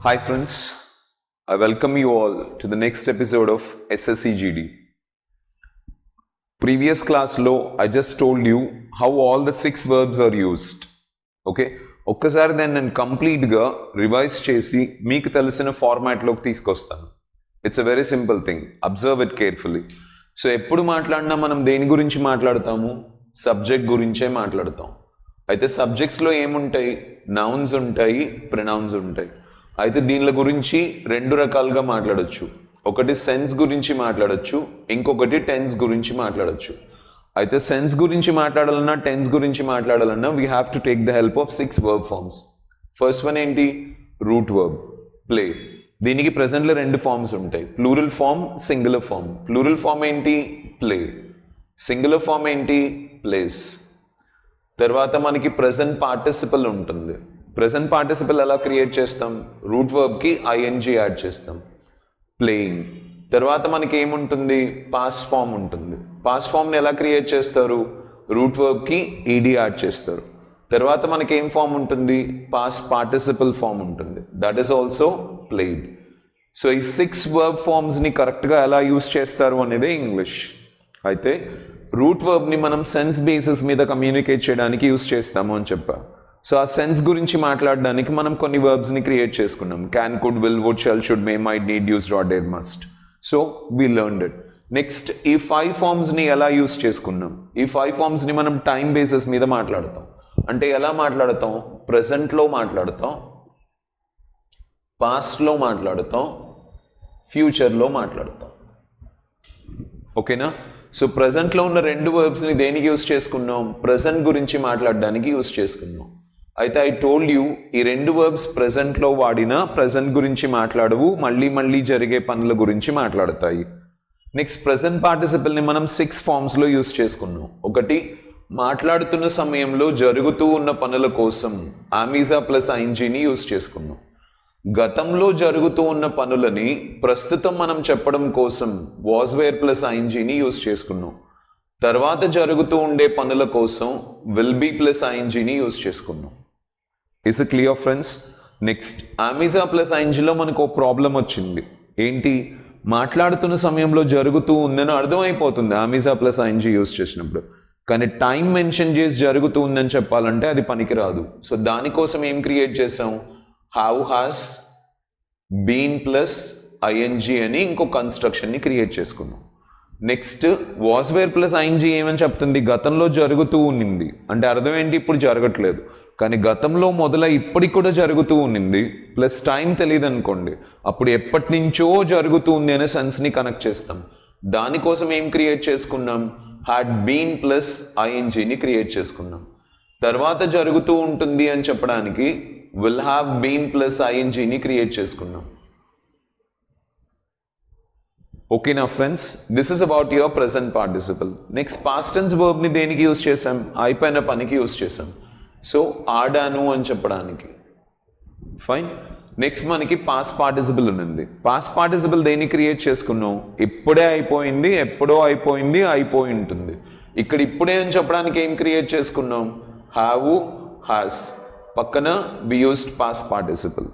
Hi friends, I welcome you all to the next episode of SSCGD. Previous class low, I just told you how all the 6 verbs are used. Okay? ఒక్కసారి దాన్ని నేను కంప్లీట్గా revise చేసి మీకు తెలిసిన ఫార్మాట్లోకి తీసుకొస్తాను. It's a very simple thing. Observe it carefully. So ఎప్పుడు మాట్లాడినా మనం దేని గురించి మాట్లాడతాము? సబ్జెక్ట్ గురించే మాట్లాడతాం. అయితే సబ్జెక్ట్స్లో ఏముంటాయి? నౌన్స్ ఉంటాయి, ప్రొనౌన్స్ ఉంటాయి. అయితే దీనిల గురించి 2 రకాలుగా మాట్లాడచ్చు. ఒకటి సెన్స్ గురించి మాట్లాడచ్చు, ఇంకొకటి టెన్స్ గురించి మాట్లాడచ్చు. అయితే సెన్స్ గురించి మాట్లాడాలన్నా టెన్స్ గురించి మాట్లాడాలన్నా we have to take the help of 6 verb forms. First one ఏంటి? Root verb, play. దీనికి ప్రెజెంట్లో 2 ఫార్మ్స్ ఉంటాయి, plural form, singular form. Plural form ఏంటి? ప్లే. సింగులర్ ఫార్మ్ ఏంటి? ప్లేస్. తర్వాత మనకి ప్రెజెంట్ పార్టిసిపల్ ఉంటుంది. ప్రెజెంట్ పార్టిసిపల్ ఎలా క్రియేట్ చేస్తాం? రూట్ వర్బ్కి ఐఎన్జీ యాడ్ చేస్తాం, ప్లేయింగ్. తర్వాత మనకి ఏముంటుంది? పాస్ట్ ఫామ్ ఉంటుంది. పాస్ట్ ఫామ్ని ఎలా క్రియేట్ చేస్తారు? రూట్ వర్బ్కి ఈడీ యాడ్ చేస్తారు. తర్వాత మనకి ఏం ఫామ్ ఉంటుంది? పాస్ట్ పార్టిసిపల్ ఫామ్ ఉంటుంది. That is also played. So ఈ 6 వర్బ్ ఫామ్స్ని కరెక్ట్గా ఎలా యూస్ చేస్తారు అనేది ఇంగ్లీష్. అయితే రూట్ వర్బ్ని మనం సెన్స్ బేసిస్ మీద కమ్యూనికేట్ చేయడానికి యూస్ చేస్తాము అని చెప్పారు. సో ఆ సెన్స్ గురించి మాట్లాడడానికి మనం కొన్ని వర్బ్స్ని క్రియేట్ చేసుకున్నాం. Can, could, will, would, shall, should, may, might, need, use, are, dare, must. So we learned it. Next ఈ 5 ఫార్మ్స్ని ఎలా యూస్ చేసుకున్నాం? ఈ 5 ఫార్మ్స్ని మనం టైం బేసిస్ మీద మాట్లాడతాం. అంటే ఎలా మాట్లాడతాం? ప్రెజెంట్లో మాట్లాడతాం, పాస్ట్లో మాట్లాడతాం, ఫ్యూచర్లో మాట్లాడతాం. ఓకేనా? సో ప్రజెంట్లో ఉన్న 2 వర్బ్స్ని దేనికి యూస్ చేసుకున్నాం? ప్రజెంట్ గురించి మాట్లాడడానికి యూస్ చేసుకున్నాం. అయితే ఐ టోల్డ్ యూ, ఈ 2 వర్బ్స్ ప్రజెంట్లో వాడినా ప్రజెంట్ గురించి మాట్లాడవు, మళ్ళీ జరిగే పనుల గురించి మాట్లాడతాయి. నెక్స్ట్ ప్రజెంట్ పార్టిసిపల్ని మనం 6 ఫార్మ్స్లో యూస్ చేసుకున్నాం. ఒకటి, మాట్లాడుతున్న సమయంలో జరుగుతూ ఉన్న పనుల కోసం ఆమీజా ప్లస్ ఐఎన్జీని యూస్ చేసుకున్నాం. గతంలో జరుగుతూ ఉన్న పనులని ప్రస్తుతం మనం చెప్పడం కోసం వాజ్ వేర్ ప్లస్ ఐఎన్జీని యూస్ చేసుకున్నాం. తర్వాత జరుగుతూ ఉండే పనుల కోసం విల్ బీ ప్లస్ ఐఎన్జీని యూస్ చేసుకున్నాం. Is it clear friends? Next am is are plus ఐఎన్జీలో మనకు ఒక ప్రాబ్లం వచ్చింది. ఏంటి? మాట్లాడుతున్న సమయంలో జరుగుతూ ఉందని అర్థమైపోతుంది ఆమీజా ప్లస్ ఐఎన్జీ యూస్ చేసినప్పుడు, కానీ టైం మెన్షన్ చేసి జరుగుతూ ఉందని చెప్పాలంటే అది పనికిరాదు. సో దానికోసం ఏం క్రియేట్ చేసాం? Have, has, been plus ING అని ఇంకో కన్స్ట్రక్షన్ని క్రియేట్ చేసుకున్నాం. Next was were plus ING ఏమని చెప్తుంది? గతంలో జరుగుతూ ఉన్నింది అంటే అర్థం ఏంటి? ఇప్పుడు జరగట్లేదు, కానీ గతంలో మొదలై ఇప్పటికి కూడా జరుగుతూ ఉన్నింది ప్లస్ టైం తెలియదు అనుకోండి, అప్పుడు ఎప్పటి నుంచో జరుగుతూ ఉంది అనే సెన్స్ని కనెక్ట్ చేస్తాం. దానికోసం ఏం క్రియేట్ చేసుకున్నాం? హ్యాడ్ బీన్ ప్లస్ ఐఎన్జీని క్రియేట్ చేసుకున్నాం. తర్వాత జరుగుతూ ఉంటుంది అని చెప్పడానికి విల్ హ్యావ్ బీన్ ప్లస్ ఐఎన్జీని క్రియేట్ చేసుకున్నాం. ఓకేనా friends? This is about your present participle. Next past tense వర్బ్ని దేనికి యూస్ చేసాం? అయిపోయిన పనికి యూస్ చేసాం. సో ఆడాను అని చెప్పడానికి. ఫైన్. నెక్స్ట్ మనకి పాస్ట్ పార్టిసిపల్ ఉంది. పాస్ట్ పార్టిసిపల్ దేన్ని క్రియేట్ చేసుకున్నాం? ఇప్పుడే అయిపోయింది, ఎప్పుడో అయిపోయింది, అయిపోయి ఉంటుంది. ఇక్కడ ఇప్పుడే అని చెప్పడానికి ఏం క్రియేట్ చేసుకున్నాం? Have, has. పక్కన వి యూస్డ్ పాస్ట్ పార్టిసిపల్.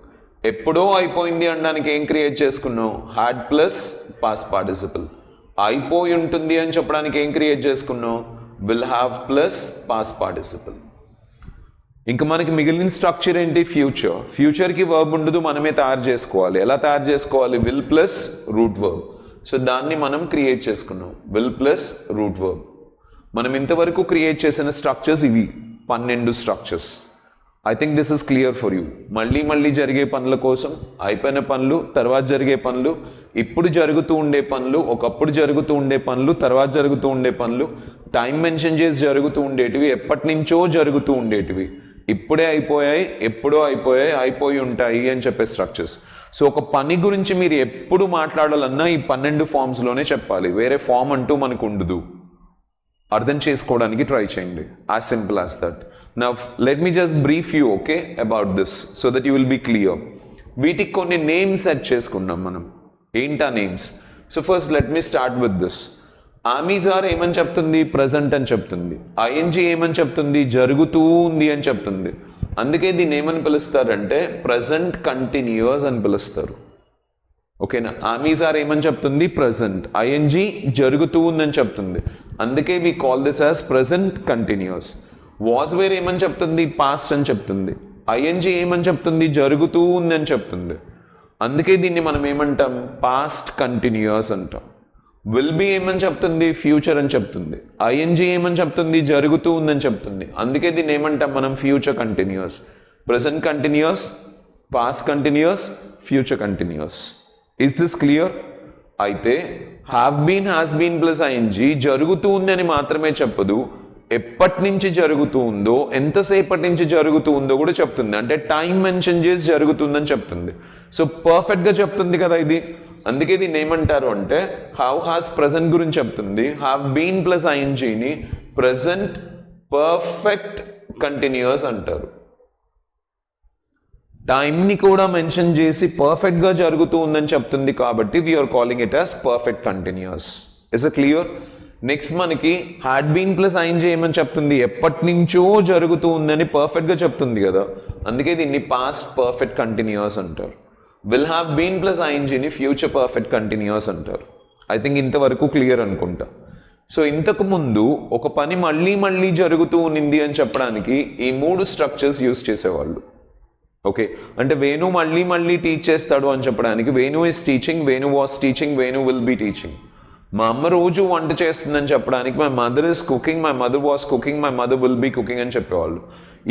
ఎప్పుడో అయిపోయింది అనడానికి ఏం క్రియేట్ చేసుకున్నాం? Had plus past participle. అయిపోయి ఉంటుంది అని చెప్పడానికి ఏం క్రియేట్ చేసుకున్నాం? Will have plus past participle. ఇంకా మనకి మిగిలిన స్ట్రక్చర్ ఏంటి? ఫ్యూచర్. ఫ్యూచర్కి వర్బ్ ఉండదు, మనమే తయారు చేసుకోవాలి. ఎలా తయారు చేసుకోవాలి? Will plus root verb. So దాన్ని మనం క్రియేట్ చేసుకున్నాం, విల్ ప్లస్ రూట్ వర్బ్. మనం ఇంతవరకు క్రియేట్ చేసిన స్ట్రక్చర్స్ ఇవి 12 structures. I think this is clear for you. మళ్ళీ జరిగే పనుల కోసం, అయిపోయిన పనులు, తర్వాత జరిగే పనులు, ఇప్పుడు జరుగుతూ ఉండే పనులు, ఒకప్పుడు జరుగుతూ ఉండే పనులు, తర్వాత జరుగుతూ ఉండే పనులు, టైం మెన్షన్ చేసి జరుగుతూ ఉండేటివి, ఎప్పటి నుంచో జరుగుతూ ఉండేటివి, ఇప్పుడే అయిపోయాయి, ఎప్పుడో అయిపోయాయి, అయిపోయి ఉంటాయి అని చెప్పే స్ట్రక్చర్స్. సో ఒక పని గురించి మీరు ఎప్పుడు మాట్లాడాలన్నా ఈ 12 ఫార్మ్స్లోనే చెప్పాలి. వేరే ఫామ్ అంటూ మనకు ఉండదు. అర్థం చేసుకోవడానికి ట్రై చేయండి. As simple as that. Now let me just brief you, okay, about this so that you will be clear. వీటికి కొన్ని నేమ్స్ సెట్ చేసుకున్నాం మనం. ఏంటా names? So first let me start with this. Am is are ఏమని చెప్తుంది? Present అని చెప్తుంది. ING ఏమని చెప్తుంది? జరుగుతూ ఉంది అని చెప్తుంది. అందుకే దీన్ని ఏమని పిలుస్తారంటే ప్రజెంట్ కంటిన్యూస్ అని పిలుస్తారు. ఓకేనా? ఆమీజ్ ఆర్ ఏమని చెప్తుంది? ప్రజెంట్. ఐఎన్జీ జరుగుతూ ఉందని చెప్తుంది, అందుకే we call this as present continuous. Was were ఏమని చెప్తుంది? పాస్ట్ అని చెప్తుంది. ఐఎన్జీ ఏమని చెప్తుంది? జరుగుతూ ఉందని చెప్తుంది, అందుకే దీన్ని మనం ఏమంటాం? పాస్ట్ కంటిన్యూస్ అంటాం. విల్ బి ఏమని చెప్తుంది? ఫ్యూచర్ అని చెప్తుంది. ఐఎన్జీ ఏమని చెప్తుంది? జరుగుతూ ఉందని చెప్తుంది, అందుకే దీన్ని ఏమంటాం మనం? Future continuous. Present continuous, past continuous, future continuous. Is this clear? అయితే have been, has been plus ING జరుగుతూ ఉంది అని మాత్రమే చెప్పదు, ఎప్పటి నుంచి జరుగుతూ ఉందో, ఎంతసేపటి నుంచి జరుగుతూ ఉందో కూడా చెప్తుంది. అంటే టైం మెన్షన్ చేసి జరుగుతుందని చెప్తుంది. సో పర్ఫెక్ట్గా చెప్తుంది కదా ఇది, అందుకే దీన్ని ఏమంటారు అంటే హౌ హాస్ ప్రజెంట్ గురించి చెప్తుంది. హ్యావ్ బీన్ ప్లస్ ఐఎన్జీని ప్రజెంట్ పర్ఫెక్ట్ కంటిన్యూస్ అంటారు. టైంని కూడా మెన్షన్ చేసి పర్ఫెక్ట్గా జరుగుతూ ఉందని చెప్తుంది కాబట్టి we are calling it as perfect continuous. Is it clear? Next మనకి హ్యాడ్ బీన్ ప్లస్ ఐఎన్జీ ఏమని చెప్తుంది? ఎప్పటి నుంచో జరుగుతూ ఉందని పర్ఫెక్ట్గా చెప్తుంది కదా, అందుకే దీన్ని పాస్ట్ పర్ఫెక్ట్ కంటిన్యూస్ అంటారు. విల్ హ్యావ్ బీన్ ప్లస్ ఐఎన్జీని ఫ్యూచర్ పర్ఫెక్ట్ కంటిన్యూస్ అంటారు. ఐ థింక్ ఇంతవరకు క్లియర్ అనుకుంటా. సో ఇంతకు ముందు ఒక పని మళ్ళీ మళ్ళీ జరుగుతూ ఉన్నింది అని చెప్పడానికి ఈ 3 స్ట్రక్చర్స్ యూస్ చేసేవాళ్ళు. ఓకే, అంటే వేణు మళ్ళీ మళ్ళీ టీచ్ చేస్తాడు అని చెప్పడానికి Venu is teaching, Venu was teaching, Venu will be teaching. మా అమ్మ రోజు వంట చేస్తుందని చెప్పడానికి my mother is cooking, my mother was cooking, my mother will be cooking అని చెప్పేవాళ్ళు.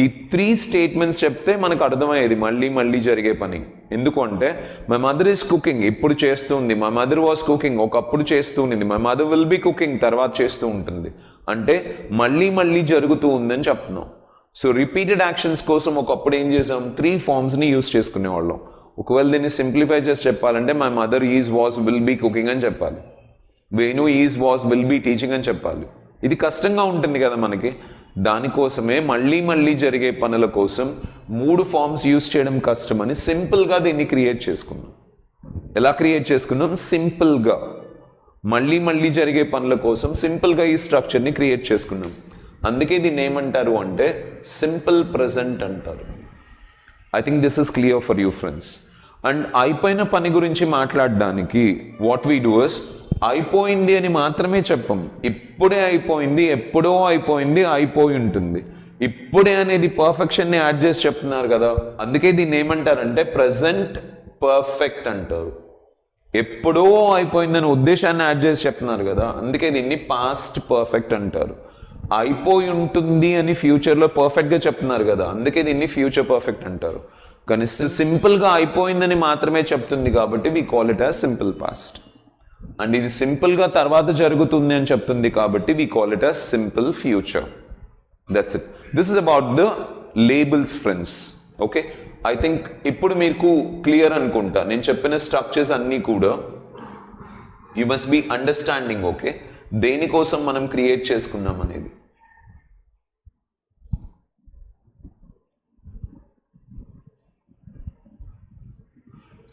ఈ 3 స్టేట్మెంట్స్ చెప్తే మనకు అర్థమయ్యేది మళ్ళీ మళ్ళీ జరిగే పని. ఎందుకంటే మై మదర్ ఈస్ కుకింగ్ ఇప్పుడు చేస్తుంది, మై మదర్ వాస్ కుకింగ్ ఒకప్పుడు చేస్తూ ఉంది, my mother will be cooking తర్వాత చేస్తూ ఉంటుంది, అంటే మళ్ళీ మళ్ళీ జరుగుతూ ఉందని చెప్తున్నాం. సో రిపీటెడ్ యాక్షన్స్ కోసం ఒకప్పుడు ఏం చేసాం? 3 ఫార్మ్స్ని యూస్ చేసుకునేవాళ్ళం. ఒకవేళ దీన్ని సింప్లిఫై చేసి చెప్పాలంటే my mother is was will be cooking అని చెప్పాలి, Venu is was will be teaching అని చెప్పాలి. ఇది కష్టంగా ఉంటుంది కదా మనకి, దానికోసమే మళ్ళీ మళ్ళీ జరిగే పనుల కోసం 3 ఫార్మ్స్ యూస్ చేయడం కష్టమని సింపుల్గా దీన్ని క్రియేట్ చేసుకున్నాం. ఎలా క్రియేట్ చేసుకున్నాం? సింపుల్గా మళ్ళీ మళ్ళీ జరిగే పనుల కోసం సింపుల్గా ఈ స్ట్రక్చర్ని క్రియేట్ చేసుకున్నాం. అందుకే దీన్ని ఏమంటారు అంటే సింపుల్ ప్రెజెంట్ అంటారు. I think this is clear for you friends. And అయిపోయిన పని గురించి మాట్లాడడానికి వాట్ వీ డూ ఇస్ అయిపోయింది అని మాత్రమే చెప్పం. ఇప్పుడే అయిపోయింది, ఎప్పుడో అయిపోయింది, అయిపోయి ఉంటుంది. ఇప్పుడే అనేది పర్ఫెక్షన్ని యాడ్ చేసి చెప్తున్నారు కదా, అందుకే దీన్ని ఏమంటారంటే ప్రెజెంట్ పర్ఫెక్ట్ అంటారు. ఎప్పుడో అయిపోయిందని ఉద్దేశాన్ని యాడ్ చేసి చెప్తున్నారు కదా, అందుకే దీన్ని పాస్ట్ పర్ఫెక్ట్ అంటారు. అయిపోయి ఉంటుంది అని ఫ్యూచర్లో పర్ఫెక్ట్గా చెప్తున్నారు కదా, అందుకే దీన్ని ఫ్యూచర్ పర్ఫెక్ట్ అంటారు. కానీ సింపుల్గా అయిపోయిందని మాత్రమే చెప్తుంది కాబట్టి we call it as simple past. And ఇది సింపుల్గా తర్వాత జరుగుతుంది అని చెప్తుంది కాబట్టి we call it as simple future. That's it. This is about the labels friends. Okay, I think ఇప్పుడు మీకు క్లియర్ అనుకుంటా. నేను చెప్పిన స్ట్రక్చర్స్ అన్నీ కూడా you must be understanding. Okay, దేనికోసం మనం క్రియేట్ చేసుకున్నాం అనేది.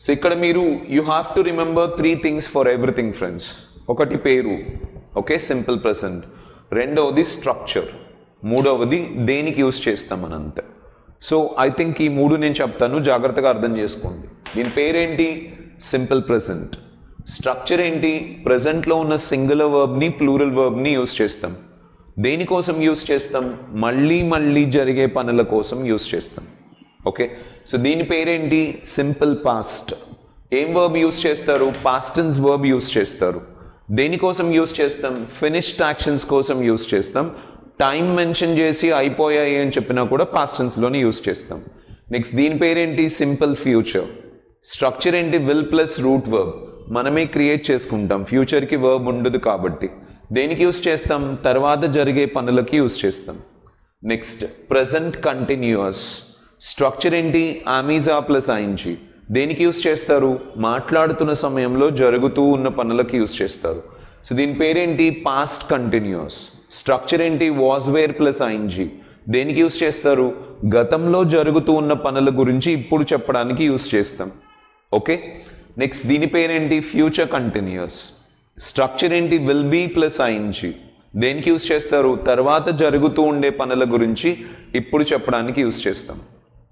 సో ఇక్కడ మీరు you have to remember 3 things for everything friends. ఒకటి పేరు, ఓకే, సింపుల్ ప్రెజెంట్. రెండవది స్ట్రక్చర్, మూడవది దేనికి యూస్ చేస్తామని అంతే. సో ఐ థింక్ ఈ 3 నేను చెప్తాను, జాగ్రత్తగా అర్థం చేసుకోండి. దీని పేరేంటి? Simple present. స్ట్రక్చర్ ఏంటి? ప్రెజెంట్లో ఉన్న సింగులర్ వర్బ్ని ప్లూరల్ వర్బ్ని యూస్ చేస్తాం. దేనికోసం యూస్ చేస్తాం? మళ్ళీ మళ్ళీ జరిగే పనుల కోసం యూస్ చేస్తాం. ఓకే, సో దీని పేరేంటి? Simple past. ఏం వర్బ్ యూస్ చేస్తారు? పాస్ట్ టెన్స్ వర్బ్ యూస్ చేస్తారు. దేనికోసం యూస్ చేస్తాం? ఫినిష్డ్ యాక్షన్స్ కోసం యూస్ చేస్తాం. టైం మెన్షన్ చేసి అయిపోయాయి అని చెప్పినా కూడా పాస్ట్ టెన్స్లోనే యూస్ చేస్తాం. నెక్స్ట్ దీని పేరేంటి? Simple future. స్ట్రక్చర్ ఏంటి? Will plus root verb. మనమే క్రియేట్ చేసుకుంటాం, ఫ్యూచర్కి వర్బ్ ఉండదు కాబట్టి. దేనికి యూస్ చేస్తాం? తర్వాత జరిగే పనులకి యూస్ చేస్తాం. Next present continuous. స్ట్రక్చర్ ఏంటి? ఆమీజా ప్లస్ ఐఎన్జీ. దేనికి యూస్ చేస్తారు? మాట్లాడుతున్న సమయంలో జరుగుతూ ఉన్న పనులకి యూస్ చేస్తారు. సో దీని పేరేంటి? Past continuous. స్ట్రక్చర్ ఏంటి? Was were plus ING. దేనికి యూస్ చేస్తారు? గతంలో జరుగుతూ ఉన్న పనుల గురించి ఇప్పుడు చెప్పడానికి యూస్ చేస్తాం. ఓకే, నెక్స్ట్ దీని పేరేంటి? Future continuous. స్ట్రక్చర్ ఏంటి? Will be plus ING. దేనికి యూస్ చేస్తారు? తర్వాత జరుగుతూ ఉండే పనుల గురించి ఇప్పుడు చెప్పడానికి యూస్ చేస్తాం.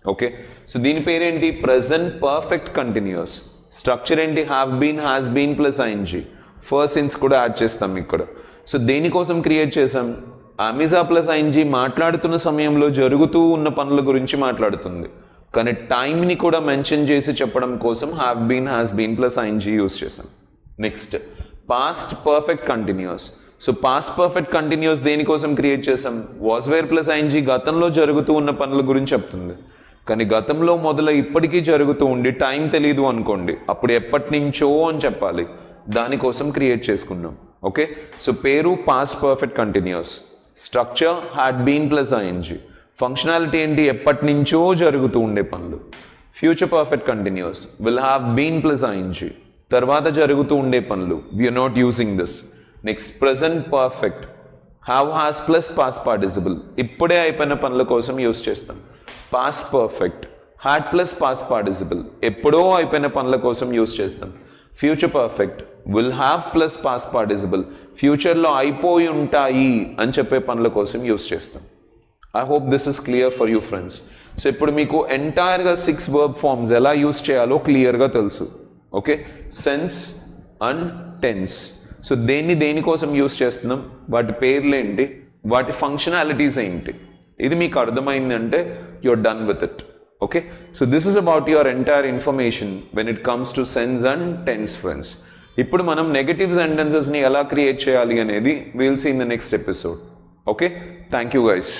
ఓకే, సో దీని పేరేంటి? Present perfect continuous. స్ట్రక్చర్ ఏంటి? Have been, has been plus ING. First sense కూడా యాడ్ చేస్తాం ఇక్కడ. సో దేనికోసం క్రియేట్ చేసాం? అమిజా ప్లస్ ఐఎన్జీ మాట్లాడుతున్న సమయంలో జరుగుతూ ఉన్న పనుల గురించి మాట్లాడుతుంది, కానీ టైంని కూడా మెన్షన్ చేసి చెప్పడం కోసం have been, has been plus ING use చేసాం. Next past perfect continuous. So past perfect continuous దేనికోసం క్రియేట్ చేసాం? వాజ్ వేర్ ప్లస్ ఐఎన్జీ గతంలో జరుగుతూ ఉన్న పనుల గురించి చెప్తుంది, కానీ గతంలో మొదలు ఇప్పటికీ జరుగుతూ ఉండి టైం తెలీదు అనుకోండి, అప్పుడు ఎప్పటి నుంచో అని చెప్పాలి, దానికోసం క్రియేట్ చేసుకున్నాం. ఓకే, సో పేరు past perfect continuous, structure had been plus ING, functionality ఏంటి? ఎప్పటి నుంచో జరుగుతూ ఉండే పనులు. Future perfect continuous will have been plus ING, తర్వాత జరుగుతూ ఉండే పనులు, we are not using this. Next present perfect have has plus past participle, ఇప్పుడే అయిపోయిన పనుల కోసం యూస్ చేస్తాం. Past perfect had plus past participle, ఎప్పుడో అయిపోయిన పనుల కోసం యూస్ చేస్తాం. Future perfect will have plus past participle, ఫ్యూచర్లో అయిపోయి ఉంటాయి అని చెప్పే పనుల కోసం యూస్ చేస్తాం. I hope this is clear for you friends. So ఇప్పుడు మీకు ఎంటైర్గా 6 వర్బ్ ఫార్మ్స్ ఎలా యూస్ చేయాలో క్లియర్గా తెలుసు. Okay, sense and tense. So దేనికోసం యూస్ చేస్తున్నాం, వాటి పేర్లు ఏంటి, వాటి ఫంక్షనాలిటీస్ ఏంటి, ఇది మీకు అర్థమైందంటే you're done with it. Okay, so this is about your entire information when it comes to sense and tense friends. ఇప్పుడు మనం నెగటివ్ సెంటెన్సెస్ ని ఎలా క్రియేట్ చేయాలి అనేది we'll see in the next episode. Okay, thank you guys.